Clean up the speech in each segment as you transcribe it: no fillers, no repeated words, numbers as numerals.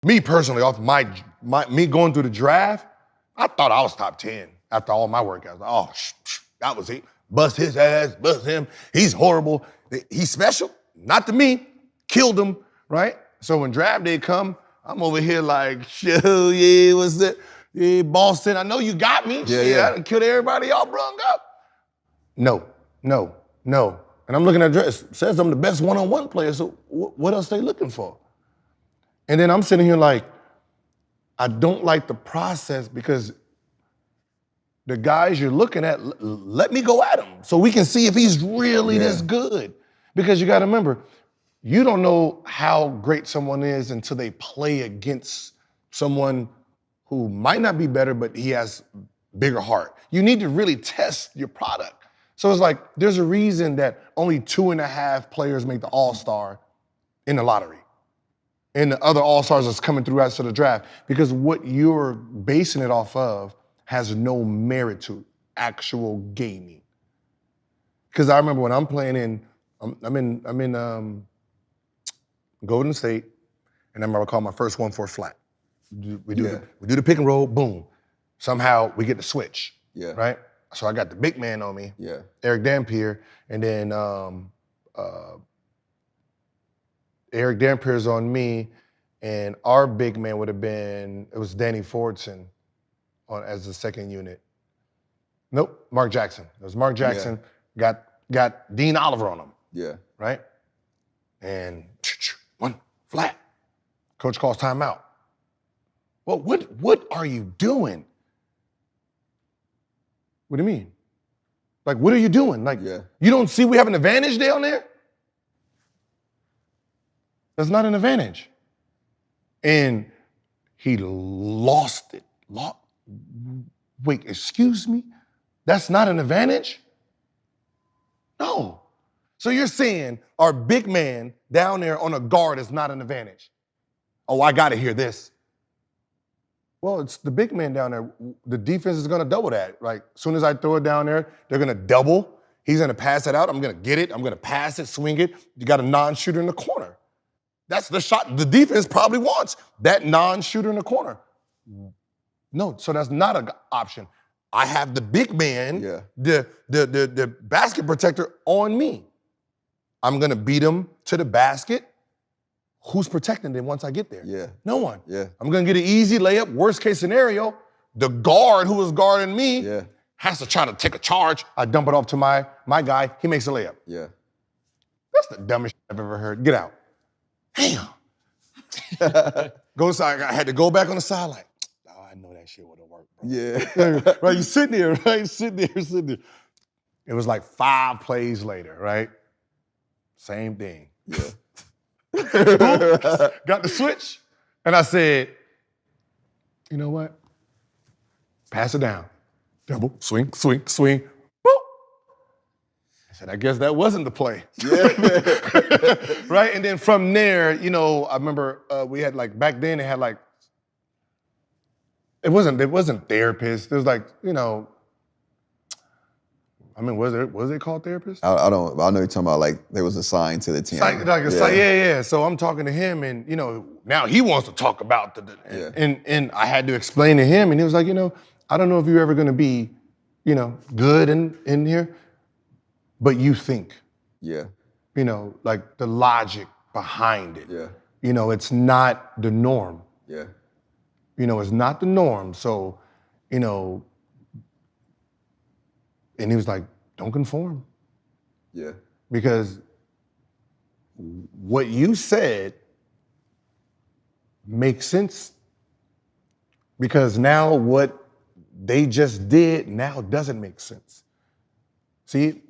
me personally, off me going through the draft, I thought I was top 10 after all my workouts. Oh, that was it. Bust his ass, bust him. He's horrible. He's special. Not to me. Killed him, right? So when draft day come, I'm over here like, yeah, what's that? Yeah, Boston, I know you got me. Yeah. I done killed everybody y'all brung up. No. And I'm looking at dress. It says I'm the best one-on-one player, so what else they looking for? And then I'm sitting here like, I don't like the process because the guys you're looking at, let me go at him so we can see if he's really this good. Because you gotta remember, you don't know how great someone is until they play against someone who might not be better, but he has bigger heart. You need to really test your product. So it's like, there's a reason that only 2.5 players make the All-Star in the lottery. And the other All-Stars that's coming through after the draft, because what you're basing it off of has no merit to actual gaming. Because I remember when I'm playing I'm in Golden State, and I remember I called my first 1-4 flat. We do the pick and roll, boom. Somehow we get the switch, right? So I got the big man on me, Eric Dampier, and then Eric Dampier's on me, and our big man would have been, it was Danny Fordson as the second unit. Nope, Mark Jackson. It was Mark Jackson, got Dean Oliver on him, right? And 1 flat. Coach calls timeout. Well, what are you doing? What do you mean? Like, what are you doing? Like, you don't see we have an advantage down there? That's not an advantage. And he lost it. Wait, excuse me? That's not an advantage? No. So you're saying our big man down there on a guard is not an advantage? Oh, I gotta hear this. Well, it's the big man down there. The defense is gonna double that. Like, as soon as I throw it down there, they're gonna double. He's gonna pass it out. I'm gonna get it. I'm gonna pass it, swing it. You got a non-shooter in the corner. That's the shot the defense probably wants, that non-shooter in the corner. No, so that's not an option. I have the big man, the basket protector on me. I'm gonna beat him to the basket. Who's protecting them once I get there? No one. I'm gonna get an easy layup. Worst case scenario, the guard who was guarding me has to try to take a charge. I dump it off to my guy. He makes a layup. That's the dumbest shit I've ever heard. Get out. Damn. Go inside. I had to go back on the sideline. Oh, I know that shit would have worked, bro. Right, you sitting there, right? Sitting there. It was like 5 plays later, right? Same thing. Boom, got the switch, and I said, you know what? Pass it down. Double, swing. Boop. I said, I guess that wasn't the play. Right? And then from there, you know, I remember we had like, back then they had like, it wasn't therapists. There was like, you know, I mean, was it called therapists? I know you're talking about like they was assigned to the team. So I'm talking to him, and you know, now he wants to talk about and I had to explain to him, and he was like, you know, I don't know if you're ever gonna be, you know, good in here, but you think. You know, like the logic behind it. You know, it's not the norm. You know, it's not the norm. So, you know, and he was like, don't conform. Because what you said makes sense. Because now what they just did now doesn't make sense. See,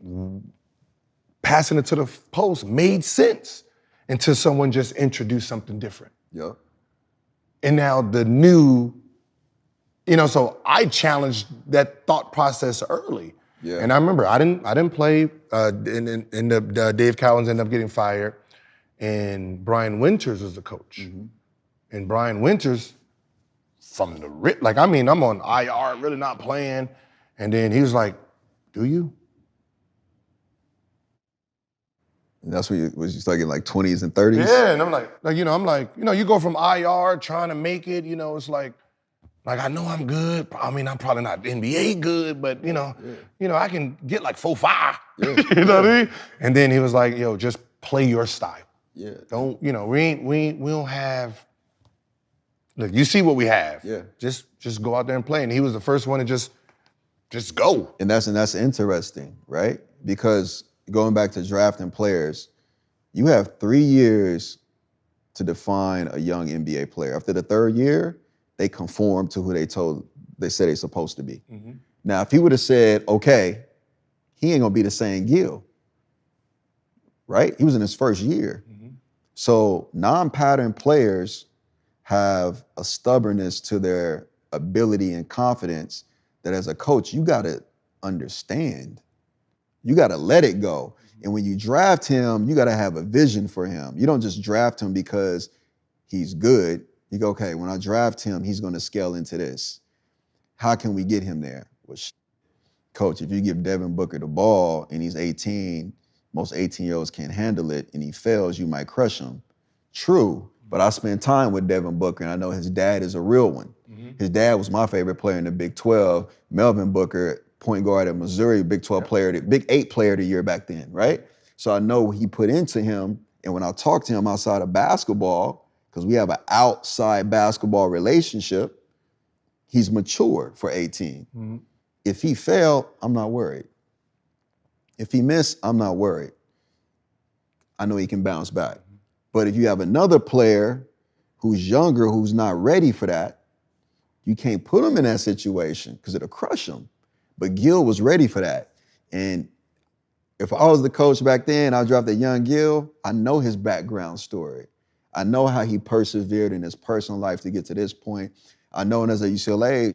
passing it to the post made sense until someone just introduced something different. And now the new, you know, so I challenged that thought process early. And I remember I didn't play, and Dave Cowens ended up getting fired, and Brian Winters was the coach. And Brian Winters, from the rip, like, I mean, I'm on IR, really not playing, and then he was like, do you? And that's when you start getting like 20s and 30s? Yeah, and I'm like, you go from IR trying to make it, it's like I know I'm good. I mean, I'm probably not NBA good, but I can get like 4-5. Yeah. You know what I mean? And then he was like, yo, just play your style. Yeah. Don't, we don't have, look, you see what we have. Yeah. Just go out there and play. And he was the first one to just go. And that's interesting, right? Because going back to drafting players, you have 3 years to define a young NBA player. After the third year, they conform to who they said they're supposed to be. Mm-hmm. Now, if he would have said, okay, he ain't gonna be the same Gil, right? He was in his first year. Mm-hmm. So non-pattern players have a stubbornness to their ability and confidence that as a coach, you gotta understand. You gotta let it go. And when you draft him, you gotta have a vision for him. You don't just draft him because he's good. You go, okay, when I draft him, he's gonna scale into this. How can we get him there? Well, coach, if you give Devin Booker the ball and he's 18, most 18-year-olds can't handle it, and he fails, you might crush him. True, but I spent time with Devin Booker, and I know his dad is a real one. Mm-hmm. His dad was my favorite player in the Big 12. Melvin Booker, point guard at Missouri, Big 12 player, Big 8 player of the year back then, right? So I know what he put into him, and when I talk to him outside of basketball, because we have an outside basketball relationship, he's mature for 18. Mm-hmm. If he failed, I'm not worried. If he missed, I'm not worried. I know he can bounce back. But if you have another player who's younger, who's not ready for that, you can't put him in that situation because it'll crush him. But Gil was ready for that. And if I was the coach back then, I drafted young Gil, I know his background story. I know how he persevered in his personal life to get to this point. I know as a UCLA,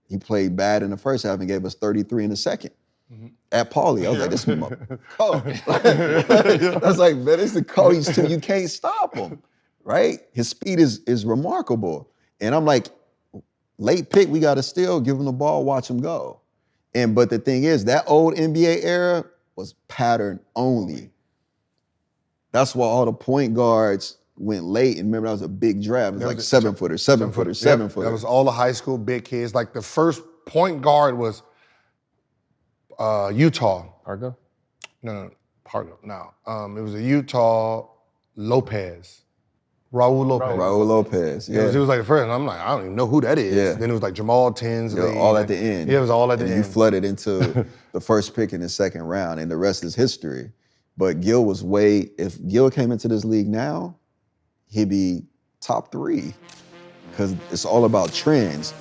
he played bad in the first half and gave us 33 in the second. Mm-hmm. At Pauley, I was like, this is my coach. I was like, man, this is the coach too. You can't stop him, right? His speed is remarkable. And I'm like, late pick, we got to still give him the ball, watch him go. But the thing is, that old NBA era was pattern only. That's why all the point guards went late. And remember, that was a big draft. It was like 7-footer. That was all the high school big kids. Like the first point guard was Utah. Argo? No, Pargo. No. It was a Utah Lopez. Raul Lopez, yeah. It was like the first, and I'm like, I don't even know who that is. Yeah. Then it was like Jamal Tinsley. Yeah, all at the end. Yeah, it was all at the end. You flooded into the first pick in the second round, and the rest is history. But Gil was if Gil came into this league now, he'd be top 3 because it's all about trends.